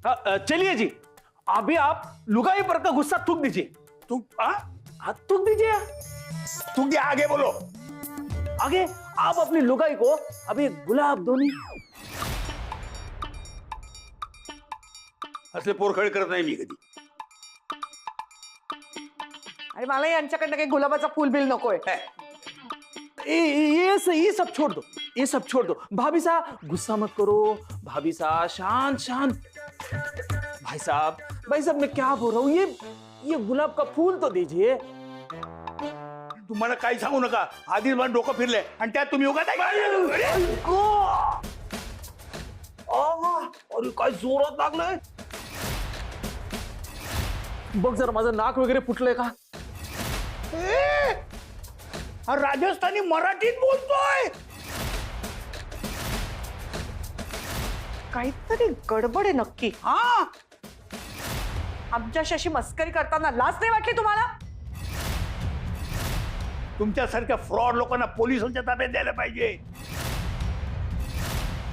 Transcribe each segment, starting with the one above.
चलिए जी, अभी आप लुगाई पर का गुस्सा थूक दीजिए। थूक दीजिए। तू क्या आगे बोलो। आगे आप अपनी लुगाई को अभी गुलाब दो नहीं। असले पोरखळ करत नाही मी कधी। अरे मला यांच्याकडनं काही गुलाबाचा फुल बिल नकोय। ये सब छोड़ दो, ये सब छोड़ दो। भाभी साहब गुस्सा मत करो, भाभी साहब शांत शांत। भाई साहब मैं क्या बोल रहा हूँ, ये गुलाब का फूल तो दीजिए। तुम्हाला काही सांगू नका, आधीच मला डोकं फिरले आणि त्यात तुम्ही उगाच अरे काय जोरात लागलंय। बघ जरा माझं नाक वगैरे फुटलंय का? राजस्थानी मराठीत बोलतोय। काहीतरी गडबड आहे नक्की। हा आमच्याशी अशी मस्करी करताना लाज नाही वाटली तुम्हाला? तुमच्यासारख्या फ्रॉड लोकांना पोलिसांच्या ताब्यात द्यायला पाहिजे।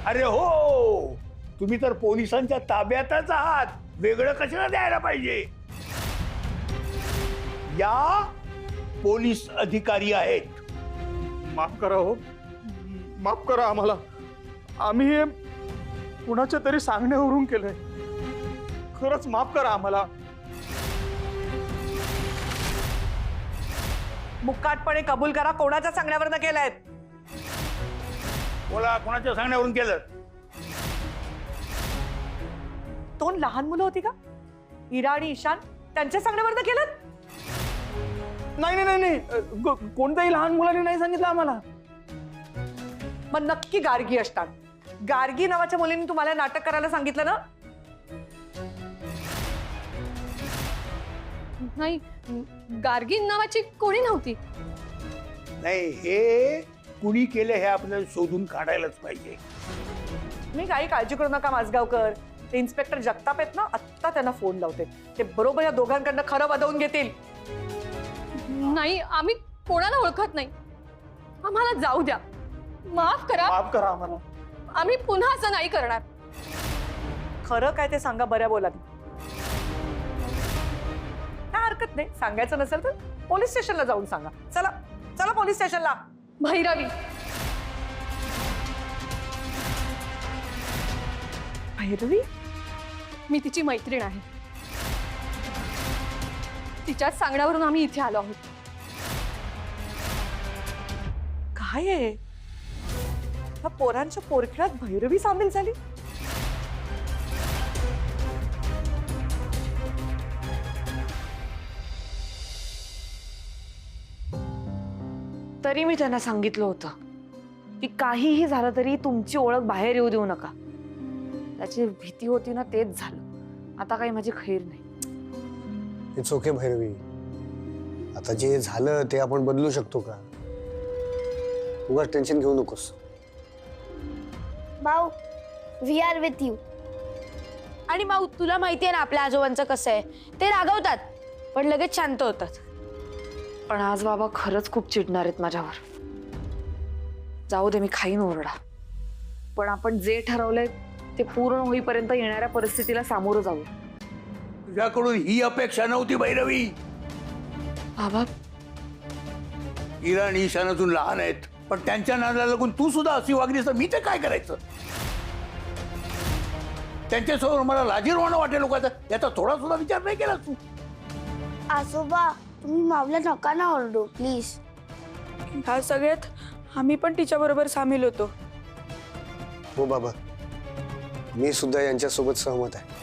अरे हो, तुम्ही तर पोलिसांच्या ताब्यातच आहात, वेगळं कशाला द्यायला पाहिजे? या पोलीस अधिकारी आहेत। माफ करा हो, माफ करा आम्हाला। आम्ही हे कुणाच्या तरी सांगण्यावरून केलंय, खरंच माफ करा आम्हाला। मुकाटपणे कबूल करा, कोणाच्या सांगण्यावरनं केलंय? बोला, कोणाच्या सांगण्यावरून केलं? दोन लहान मुलं होती का, इरा आणि ईशान, त्यांच्या सांगण्यावरनं केलं? नाही नाही नाही, कोणत्याही लहान मुलाने नाही सांगितलं आम्हाला। मग नक्की गार्गी असतात। गार्गी नावाच्या मुलीने तुम्हाला नाटक करायला सांगितलं ना? नाही, गार्गी नावाची कोणी नव्हती। नाही, हे कुणी केलं हे आपल्याला शोधून काढायलाच पाहिजे। मी काही काळजी करू नका माजगावकर, ते इन्स्पेक्टर जगताप आहेत ना, आत्ता त्यांना फोन लावते, ते बरोबर या दोघांकडनं खरं वदवून घेतील। नाही, आम्ही कोणाला ओळखत नाही, आम्हाला जाऊ द्या, माफ करा। माफ करा आम्हाला, आम्ही पुन्हा असं नाही करणार। खरं काय ते सांगा बऱ्या बोलात। काय हरकत नाही, सांगायचं नसेल तर पोलीस स्टेशनला जाऊन सांगा। चला चला पोलीस स्टेशनला। भैरवी, भैरवी? मी तिची मैत्रीण आहे, तिच्याच सांगण्यावरून आम्ही इथे आलो आहोत। काय आहे ह्या पोरांच्या पोरखिळ्यात भैरवी सामील झाली? तरी मी त्यांना सांगितलं होतं की काहीही झालं तरी तुमची ओळख बाहेर येऊ देऊ नका। त्याची भीती होती ना, तेच झालं। आता काही माझी खैर नाही। इट्स ओके भैरवी, आता जे झालं ते आपण बदलू शकतो का? उगाच टेन्शन घेऊ नकोस। भाऊ, वी आर विथ यू। आणि माऊ, तुला माहिती आहे ना आपल्या आजोबांचं कसं आहे, ते रागवतात पण लगेच शांत होतात। पण आज बाबा खरंच खूप चिडणार आहेत माझ्यावर। जाऊ दे, मी खाईन ओरडा, पण आपण जे ठरवलंय ते पूर्ण होईपर्यंत येणाऱ्या परिस्थितीला सामोरं जाऊ। तुझ्याकडून ही अपेक्षा नव्हती भैरवी। बाबा, इरा आणि ईशान अजून लहान आहेत, पण त्यांच्या नादाला लागून तू सुद्धा अशी वागलीस तर मी ते काय करायचं? त्यांच्यासमोर मला लाजीरवाणं वाटेल लोकांचा, याचा थोडा सुद्धा विचार नाही केला तू? आजोबा, तुम्ही माऊला नका ना ओरडू प्लीज। ह्या सगळ्यात आम्ही पण तिच्याबरोबर सामील होतो। हो बाबा, मी सुद्धा यांच्यासोबत सहमत आहे।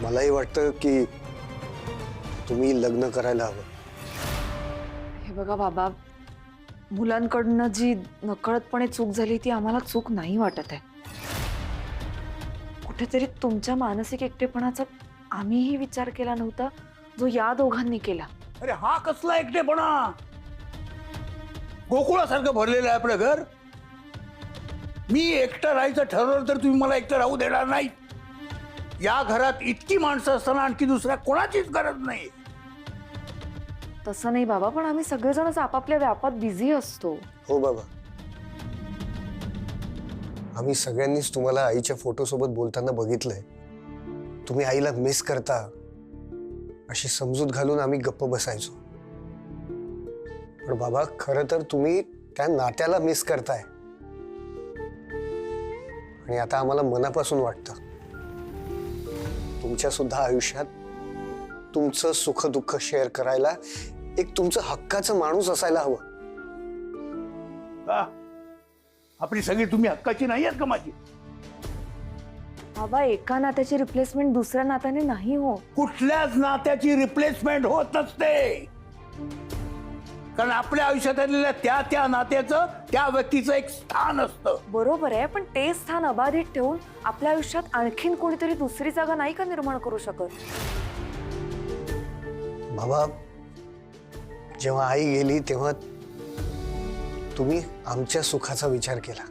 मलाही वाटतं की तुम्ही लग्न करायला हवं। हे बघा बाबा, मुलांकडनं जी नकळतपणे चूक झाली ती आम्हाला चूक नाही वाटत आहे। कुठेतरी तुमच्या मानसिक एकटेपणाचा आम्हीही विचार केला नव्हता जो या दोघांनी केला। अरे हा कसला एकटेपणा? गोकुळासारखं भरलेलं आहे आपलं घर। मी एकटं राहायचं ठरवलं तर तुम्ही मला एकटं राहू देणार नाही। या घरात इतकी माणसं असताना आणखी दुसऱ्या कोणाचीच गरज नाही। तसं नाही बाबा, पण आम्ही सगळेजणच आपापल्या व्यापात बिझी असतो। हो बाबा, आम्ही सगळ्यांनीच तुम्हाला आईच्या फोटो सोबत बोलताना बघितलंय। तुम्ही आईला मिस करता अशी समजूत घालून आम्ही गप्प बसायचो. पण बाबा, खरं तर तुम्ही त्या नात्याला मिस करताय. आणि आता आम्हाला मनापासून वाटतं तुमच्या सुद्धा आयुष्यात तुमचं सुख दुःख शेअर करायला एक तुमचं हक्काचं माणूस असायला हवं. का आपली सगळी तुम्ही हक्काची नाही आहेत का माझी? बाबा, एका नात्याची रिप्लेसमेंट दुसऱ्या नात्याने नाही हो. कुठल्याच नात्याची रिप्लेसमेंट होत नसते. कारण आपल्या आयुष्यात आलेल्या त्या त्या नात्याचं त्या व्यक्तीचं एक स्थान असतं. बरोबर आहे, पण ते स्थान अबाधित ठेवून आपल्या आयुष्यात आणखीन कोणीतरी दुसरी जागा नाही का निर्माण करू शकत? बाबा, जेव्हा आई गेली तेव्हा तुम्ही आमच्या सुखाचा विचार केला.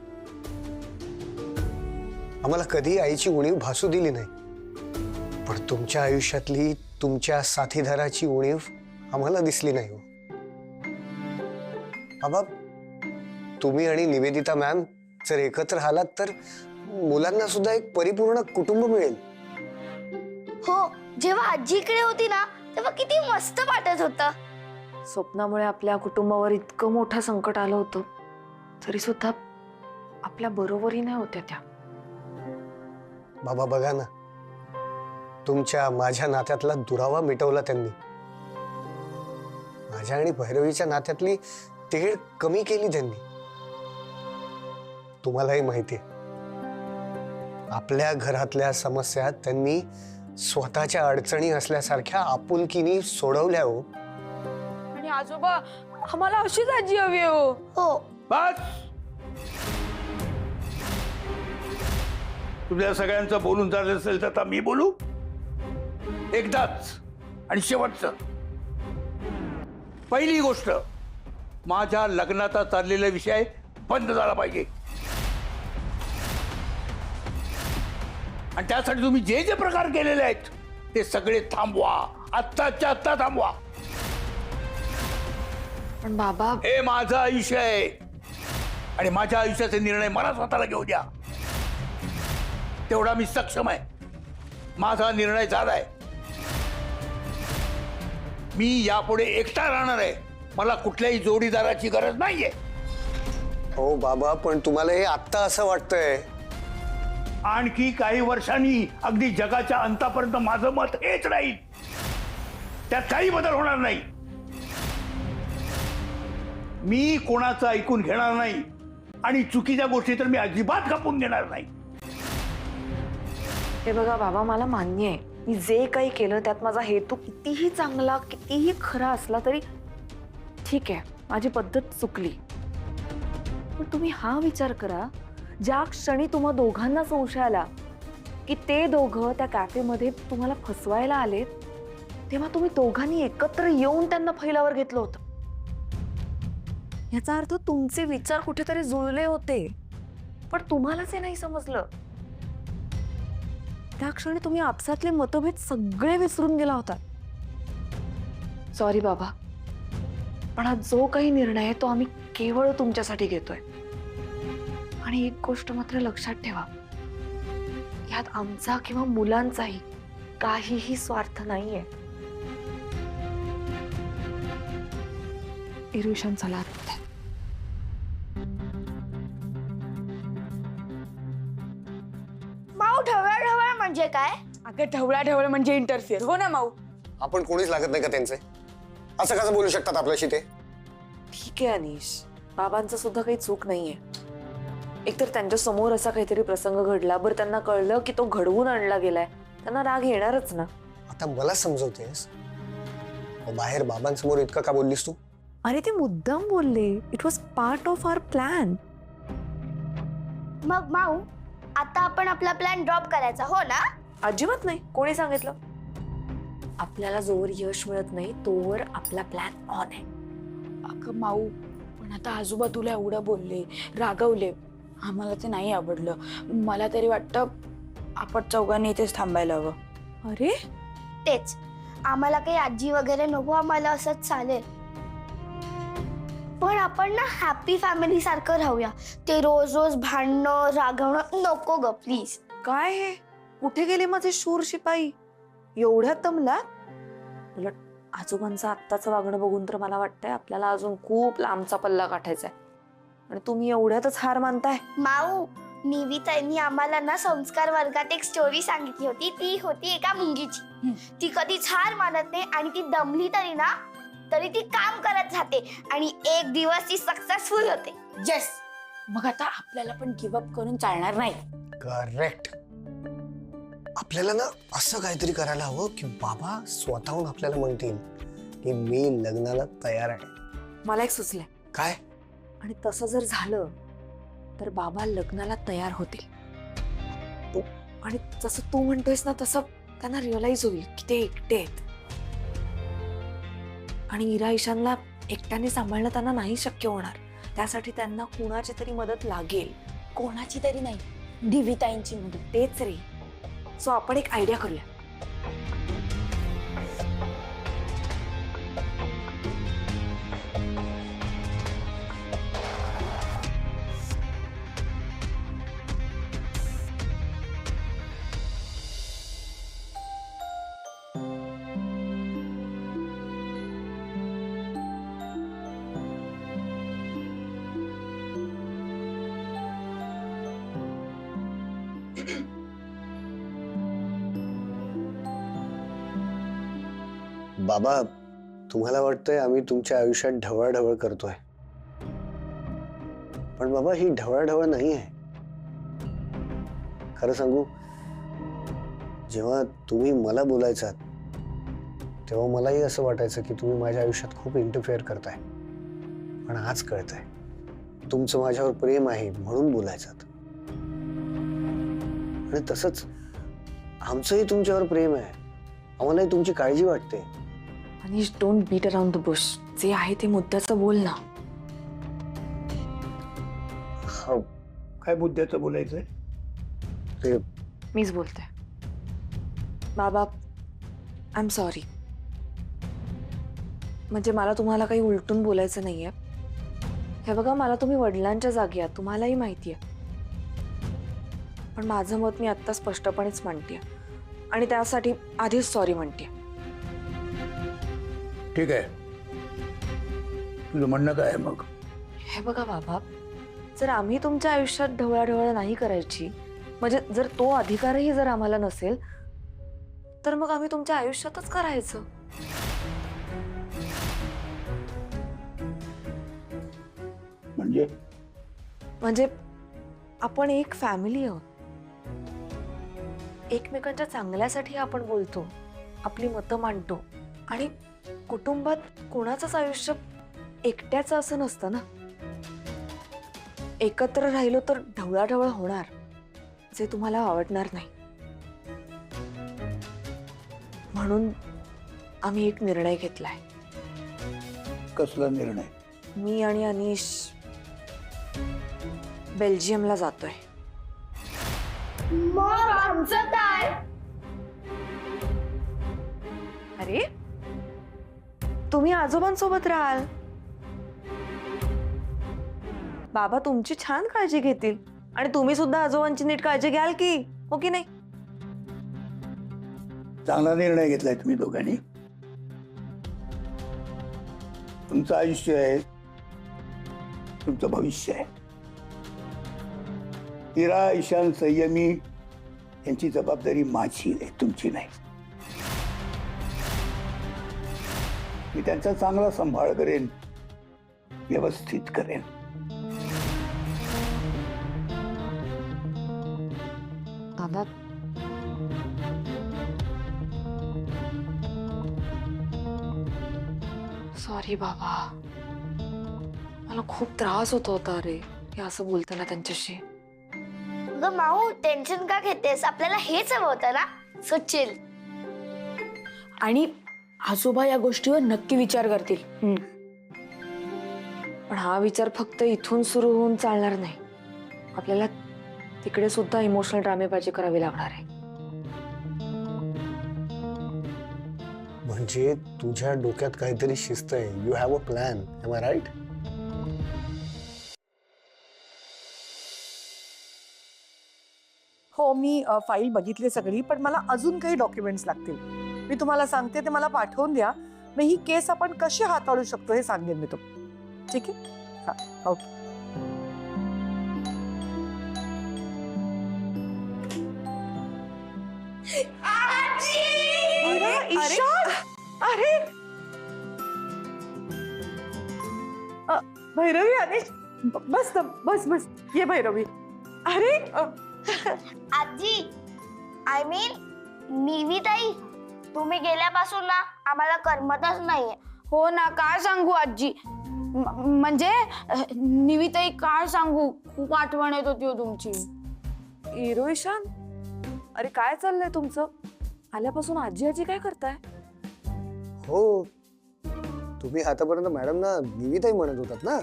आम्हाला कधी आईची उणीव भासू दिली नाही. पण तुमच्या आयुष्यातली तुमच्या साथीदाराची उणीव आम्हाला दिसली नाही हो. बाबा, तुम्ही आणि निवेदिता मॅम जर एकत्र आलात तर मुलांना सुद्धा एक परिपूर्ण कुटुंब मिळेल. हो, जेव्हा आजी इकडे होती ना तेव्हा किती मस्त वाटत होतं. स्वप्नामुळे आपल्या कुटुंबावर इतकं मोठं संकट आलं होतं, तरी सुद्धा आपल्या बरोबरीने होत्या त्या. बाबा बघा ना, तुमच्या माझ्या नात्यातला दुरावा मिटवला त्यांनी. माझ्या आणि भैरवीच्या नात्यातली तेढ कमी केली त्यांनी. तुम्हालाही माहितीये, आपल्या घरातल्या समस्या त्यांनी स्वतःच्या अडचणी असल्यासारख्या आपुलकीने सोडवल्या हो. आणि आजोबा, आम्हाला अशीच आजी हवी हो. हो, बस, तुझ्या सगळ्यांचं बोलून झालं असेल तर आता मी बोलू एकदाच आणि शेवटचं. पहिली गोष्ट, माझ्या लग्नाचा चाललेला विषय बंद झाला पाहिजे. आणि त्यासाठी तुम्ही जे जे प्रकार केलेले आहेत ते सगळे थांबवा. आत्ताच्या आत्ता थांबवा. पण बाबा, हे माझं आयुष्य आहे आणि माझ्या आयुष्याचे निर्णय मला स्वतःला घेऊ द्या. तेवढा मी सक्षम आहे. माझा निर्णय झालाय. मी यापुढे एकटा राहणार आहे. मला कुठल्याही जोडीदाराची गरज नाहीये. हो बाबा, पण तुम्हाला हे आत्ता असं वाटतंय. आणखी काही वर्षांनी अगदी जगाच्या अंतापर्यंत माझं मत हेच राहील. त्यात काही बदल होणार नाही. मी कोणाचं ऐकून घेणार नाही आणि चुकीच्या गोष्टी तर मी अजिबात खपून घेणार नाही. हे बघा बाबा, मला मान्य आहे, मी जे काही केलं त्यात माझा हेतू कितीही चांगला, कितीही खरा असला तरी ठीक आहे, माझी पद्धत चुकली. पण तुम्ही हा विचार करा, ज्या क्षणी तुम्हा दोघांना संशय आला की ते दोघं त्या कॅफेमध्ये तुम्हाला फसवायला आले, तेव्हा तुम्ही दोघांनी एकत्र येऊन त्यांना फैलावर घेतलं होतं. याचा अर्थ तुमचे विचार कुठेतरी जुळले होते, पण तुम्हालाच हे नाही समजलं. त्या क्षणी तुम्ही आपसातले मतभेद सगळे विसरून गेला होता. सॉरी बाबा, पण हा जो काही निर्णय आहे तो आम्ही केवळ तुमच्यासाठी घेतोय. आणि एक गोष्ट मात्र लक्षात ठेवा, यात आमचा किंवा मुलांचाही काहीही स्वार्थ नाहीये. इरुशन चला. माऊ, ढवळ ढवळ म्हणजे काय? अगं, ढवळा ढवळ म्हणजे इंटरफिअर. हो ना माऊ? आपण कोणीच लागत नाही का त्यांचे? असं कसं बोलू शकतात आपल्याशी ते? ठीक आहे अनिश, बाबांचं सुद्धा काही चूक नाहीये. एकतर त्यांच्या समोर असा काहीतरी प्रसंग घडला, बरं त्यांना कळलं की तो घडवून आणला गेलाय, त्यांना राग येणारच ना. आता मला समजवतेस? बाहेर बाबांसमोर इतकं का बोललीस तू? अरे ते मुद्दाम बोलले. It was part of our plan. मग माऊ, आता आपण आपला प्लॅन ड्रॉप करायचा, हो ना? अजिबात नाही. कोणी सांगितलं? आपल्याला जोवर यश मिळत नाही तोवर आपला प्लॅन ऑन आहे. अगं माऊ, पण आता आजोबा तुला एवढं बोलले, रागवले, आम्हाला ते नाही आवडलं. मला तरी वाटतं आपण चौघांनी इथेच थांबायला हवं. अरे तेच, आम्हाला काही आजी वगैरे नको, आम्हाला असंच चालेल. पण आपण ना हॅपी फॅमिली सारखं राहूया. ते रोज रोज भांडणं रागवणं नको ग, प्लीज. काय हे? कुठे गेले माझे शूर शिपाई? एवढ्या दमला? उलट आजोबांचं आत्ताचं वागणं बघून तर मला वाटतंय आपल्याला अजून खूप लांबचा पल्ला गाठायचा आहे. आणि तुम्ही एवढ्यातच हार मानताय. माऊ, निविताईंनी आम्हाला ना संस्कार वर्गात एक स्टोरी सांगितली होती. ती होती एका मुंगीची. ती कधीच हार मानत नाही आणि ती दमली तरी ती काम करत राहते आणि एक दिवस ती सक्सेसफुल होते. येस, मग आता आपल्याला पण गिव्हअप करून चालणार नाही. करेक्ट. आपल्याला ना असं काहीतरी करायला हवं की बाबा स्वतःहून आपल्याला म्हणतील की मी लग्नाला तयार आहे. मला एक सुचलंय. काय? आणि तसं जर झालं तर बाबा लग्नाला तयार होतील. आणि जसं तू म्हणतोयस ना तसं त्यांना रिअलाइज होईल की ते एकटे आहेत. आणि इरा ईशानला एकट्याने सांभाळणं त्यांना नाही शक्य होणार. त्यासाठी त्यांना कुणाची तरी मदत लागेल. कोणाची तरी नाही, निविताईंची मदत. तेच रे. सो आपण एक आयडिया करूया. बाबा, तुम्हाला वाटतंय आम्ही तुमच्या आयुष्यात ढवळाढवळ करतोय, पण बाबा ही ढवळाढवळ नाही आहे. खरं सांगू, जेव्हा तुम्ही मला बोलायचात तेव्हा मलाही असं वाटायचं की तुम्ही माझ्या आयुष्यात खूप इंटरफेअर करताय. पण आज कळतंय तुमचं माझ्यावर प्रेम आहे म्हणून बोलायचात. आणि तसंच आमचंही तुमच्यावर प्रेम आहे. आम्हालाही तुमची काळजी वाटते. Anish, don't beat around the bush. जे आहे ते मुद्द्याचं बोल ना. हो, काय मुद्द्याचं बोलायचंय? ते मीच बोलते. बाबा, आय एम सॉरी. म्हणजे मला तुम्हाला काही उलटून बोलायचं नाहीये. हे बघा, मला तुम्ही वडिलांच्या जागी आहात, तुम्हालाही माहिती आहे. पण माझं मत मी आत्ता स्पष्टपणेच मांडते आणि त्यासाठी आधीच सॉरी म्हणते. ठीक आहे, तुझं म्हणणं काय आहे मग? हे बघा बाबा, जर आम्ही तुमच्या आयुष्यात ढवळाढवळ नाही करायची, म्हणजे जर तो अधिकारही जर आम्हाला नसेल, तर मग आम्ही तुमच्या आयुष्यातच करायचं. म्हणजे आपण एक फॅमिली आहोत. एकमेकांच्या चांगल्यासाठी आपण बोलतो, आपली मतं मांडतो. आणि कुटुंबात कोणाचंच आयुष्य एकट्याचं असं नसतं ना. एकत्र राहिलो तर ढवळाढवळ होणार, जे तुम्हाला आवडणार नाही. म्हणून आम्ही एक निर्णय घेतलाय. कसला निर्णय? मी आणि अनिश बेल्जियमला जातोय. मग आमचं काय? अरे, तुम्ही आजोबांसोबत राहाल. बाबा तुमची छान काळजी घेतील आणि तुम्ही सुद्धा आजोबांची नीट काळजी घ्याल की, हो की नाही? चांगला निर्णय घेतलाय तुम्ही दोघांनी. तुमचं आयुष्य आहे, तुमचं भविष्य आहे. इरा, ईशान, संयमी यांची जबाबदारी माझी आहे, तुमची नाही. मी त्यांचा चांगला सांभाळ करेन, व्यवस्थित करेन. दादा, सॉरी बाबा, मला खूप त्रास होत होता रे हे असं बोलताना त्यांच्याशी. ग माऊ, टेन्शन का घेतेस? आपल्याला हेच हवं होतं ना. So chill. आणि आजोबा या गोष्टीवर नक्की विचार करतील. पण हा विचार फक्त इथून सुरू होऊन चालणार नाही. आपल्याला तिकडे सुद्धा इमोशनल ड्रामेबाजी करावी लागणार आहे. म्हणजे तुझ्या डोक्यात काहीतरी शिस्त आहे. You have a plan. Am I right? हो, मी फाईल बघितली सगळी, पण मला अजून काही डॉक्युमेंट्स लागतील. मी तुम्हाला सांगते, ते मला पाठवून द्या. मग ही केस आपण कशी हाताळू शकतो हे सांगेन मी तुम्हाला. ठीक आहे? हां, ओके. अरे, ईशान! अरे भैरवी, अरे बस ना, बस बस, ये भैरवी. अरे आजी, आय मीन निविताई, तुम्ही गेल्यापासून ना आम्हाला करमतच नाहीये. हो ना, काय सांगू आजी. म्हणजे निविताई, काय सांगू, खूप आठवण येत होती हो तुमची. हिरो ईशान, अरे काय चाललंय तुमचं? आल्यापासून आजी आजी काय करताय? हो, तुम्ही आतापर्यंत मॅडम ना निविताई म्हणत होतात ना.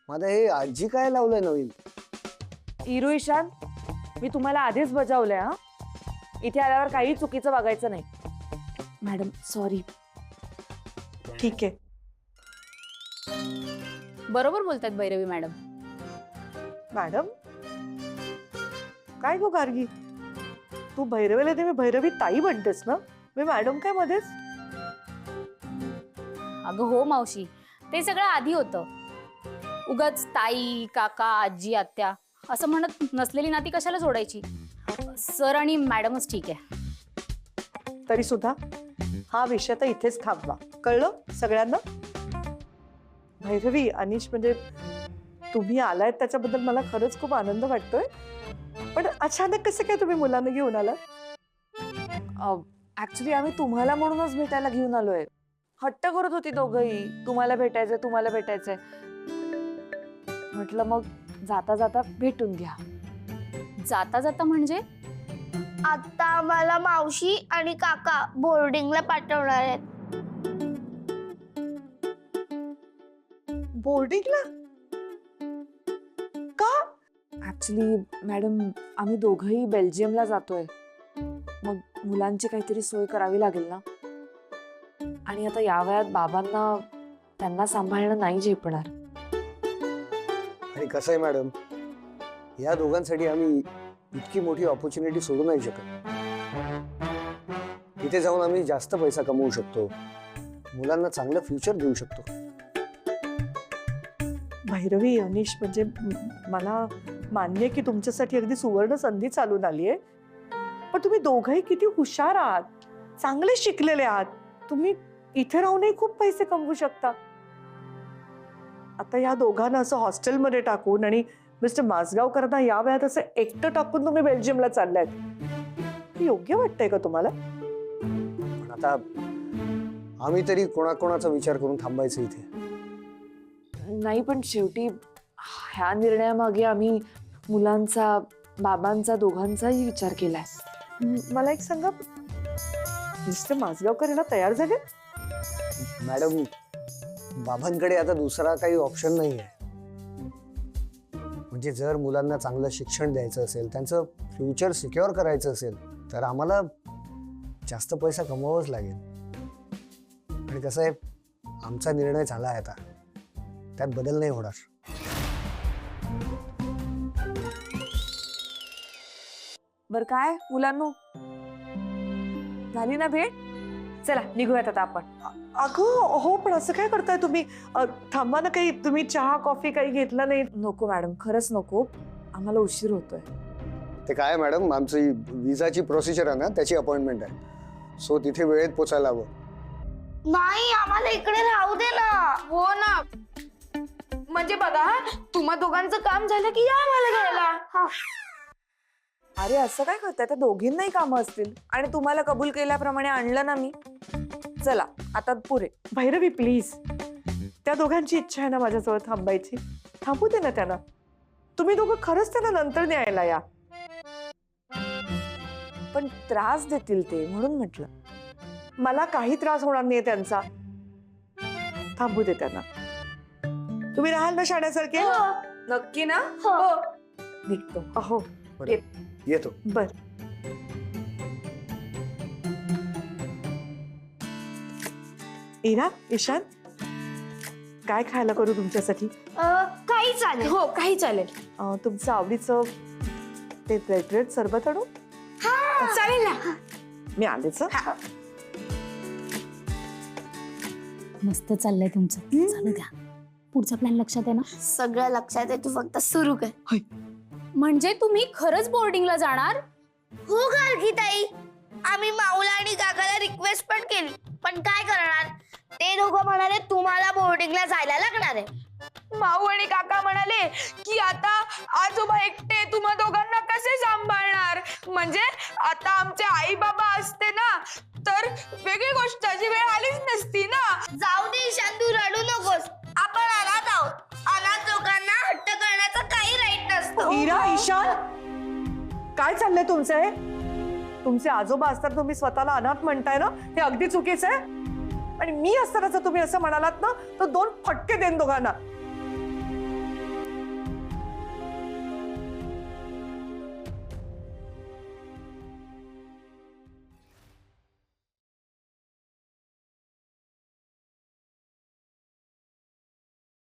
माझा हे आजी काय लावलंय नवीन? हिरो ईशान, मी तुम्हाला आधीच बजावलंय हा. इथे आल्यावर काही चुकीचं वागायचं नाही. Madam sorry. ठीक आहे. बरोबर बोलतात भैरवी मॅडम. मॅडम, काय गो गार्गी, तू भैरवीला नेहमी भैरवी ताई म्हणतेस ना, मी मॅडम काय मध्येच? अगं हो मावशी, ते सगळं आधी होतं. उगाच ताई, काका, आजी, आत्या असं म्हणत नसलेली नाती कशाला जोडायची. सर आणि मॅडमच ठीक आहे. तरी सुद्धा हा विषय तर इथेच थांबवा, कळलं सगळ्यांना? भैरवी, अनिश, म्हणजे तुम्ही आलायत त्याच्याबद्दल मला खरंच खूप आनंद वाटतोय. पण अचानक कसं काय तुम्ही मुलांना घेऊन आला? ऍक्च्युली आम्ही तुम्हाला म्हणूनच भेटायला घेऊन आलोय. हट्ट करत होती दोघंही, तुम्हाला भेटायचंय, तुम्हाला भेटायचंय. म्हटलं मग जाता जाता भेटून घ्या. जाता जाता म्हणजे? आता आम्हाला मावशी आणि काका बोर्डिंगला पाठवणार आहेत. बोर्डिंगला? का? ऍक्च्युली मॅडम, आम्ही दोघंही बेल्जियमला जातोय. मग मुलांची काहीतरी सोय करावी लागेल ना. आणि आता या वयात बाबांना त्यांना सांभाळणं नाही झेपणार. आणि कसं आहे मॅडम, या दोघांसाठी आम्ही इतकी मोठी ऑपॉर्च्युनिटी सोडू नाही शकत. तिथे जाऊन आम्ही जास्त पैसा कमवू शकतो, मुलांना चांगलं फ्युचर देऊ शकतो. भैरवी, अनिश, म्हणजे मला मान्य आहे की तुमच्यासाठी अगदी सुवर्ण संधी चालून आली आहे. पण तुम्ही दोघंही किती हुशार आहात, चांगले शिकलेले आहात. तुम्ही इथे राहूनही खूप पैसे कमवू शकता. आता या दोघांना असं हॉस्टेलमध्ये टाकून आणि मिस्टर माजगावकरांना या वयात असं एकटं टाकून तुम्ही बेल्जियमला चाललायत, हे योग्य वाटतंय का तुम्हाला? पण आता आम्ही तरी कोणाकोणाचा विचार करून थांबायचं इथे? नाही, पण शेवटी ह्या निर्णयामागे आम्ही मुलांचा, बाबांचा, दोघांचाही विचार केलाय. मला एक सांगा, मिस्टर माजगावकर यांना तयार झाले? मॅडम, बाबांकडे आता दुसरा काही ऑप्शन नाही आहे. म्हणजे जर मुलांना चांगलं शिक्षण द्यायचं असेल, त्यांचं फ्युचर सिक्युअर करायचं असेल, तर आम्हाला जास्त पैसा कमवावाच लागेल. आणि कसं आहे, आमचा निर्णय झाला आहे आता, त्यात बदल नाही होणार. बर काय मुलांनो, झाली ना भेट? चला निघूयात आता आपण. अगं हो, पण असं काय करताय तुम्ही? थांबा ना, काही तुम्ही चहा कॉफी काही घेतला नाही? नको मॅडम, खरंच नको, आम्हाला उशीर होतोय. ते काय मॅडम, आमची विजाची प्रोसिजर आहे ना, त्याची अपॉइंटमेंट आहे. सो तिथे वेळेत पोचायला हवं. नाही, आम्हाला इकडे राहू दे ना. हो ना, म्हणजे बघा, तुम्हा दोघांचं काम झालं की या आम्हाला घ्यायला. अरे असं काय करताय? त्या दोघींनाही कामं असतील आणि तुम्हाला कबूल केल्याप्रमाणे आणलं ना मी. चला आता पुरे. भैरवी प्लीज, त्या दोघांची इच्छा आहे ना माझ्याजवळ थांबायची, थांबू दे ना त्यांना. तुम्ही दोघं खरंच त्यांना नंतर न्यायला या. पण त्रास देतील ते, म्हणून म्हटलं. मला काही त्रास होणार नाही त्यांचा, थांबू दे त्यांना. तुम्ही राहाल ना शाण्यासारखे? नक्की ना? हो. निघतो. हो, येतो. बर. इरा, ईशान, काय खायला करू तुमच्यासाठी? काही चालेल. हो, काही चालेल. तुमचं आवडीचं ते रेड रेड सरबत आणू? चालेल ना. मी आलेच हं. मस्त चाललंय तुमचं, चालू द्या. पुढचा प्लॅन लक्षात आहे ना? सगळं लक्षात आहे, तू फक्त सुरू कर. म्हणजे तुम्ही खरंच बोर्डिंगला जाणार? हो गार्गीताई, आम्ही माऊला आणि काकाला रिक्वेस्ट पण केली, पण काय करणार, ते दोघं म्हणाले तुम्हाला बोर्डिंगला जायला लागणार आहे. माऊ आणि काका म्हणाले की आता आजोबा एकटे तुम्हा दोघांना कसे सांभाळणार. म्हणजे आता आमचे आई बाबा असते ना तर वेगळी गोष्टाची वेळ आलीच नसती ना. जाऊ दे ईशान, तू रडू नकोस. आपण अनाथ आहोत. अनाथ लोकांना हट्ट करण्याचा काही राईट नसतो. इरा, ईशान, काय चाललंय तुमचं हे? तुमचे आजोबा असताना तुम्ही स्वतःला अनाथ म्हणताय ना, हे अगदी चुकीचं आहे. आणि मी असताना जर तुम्ही असं म्हणालात ना तर 2 फटके देईन दोघांना.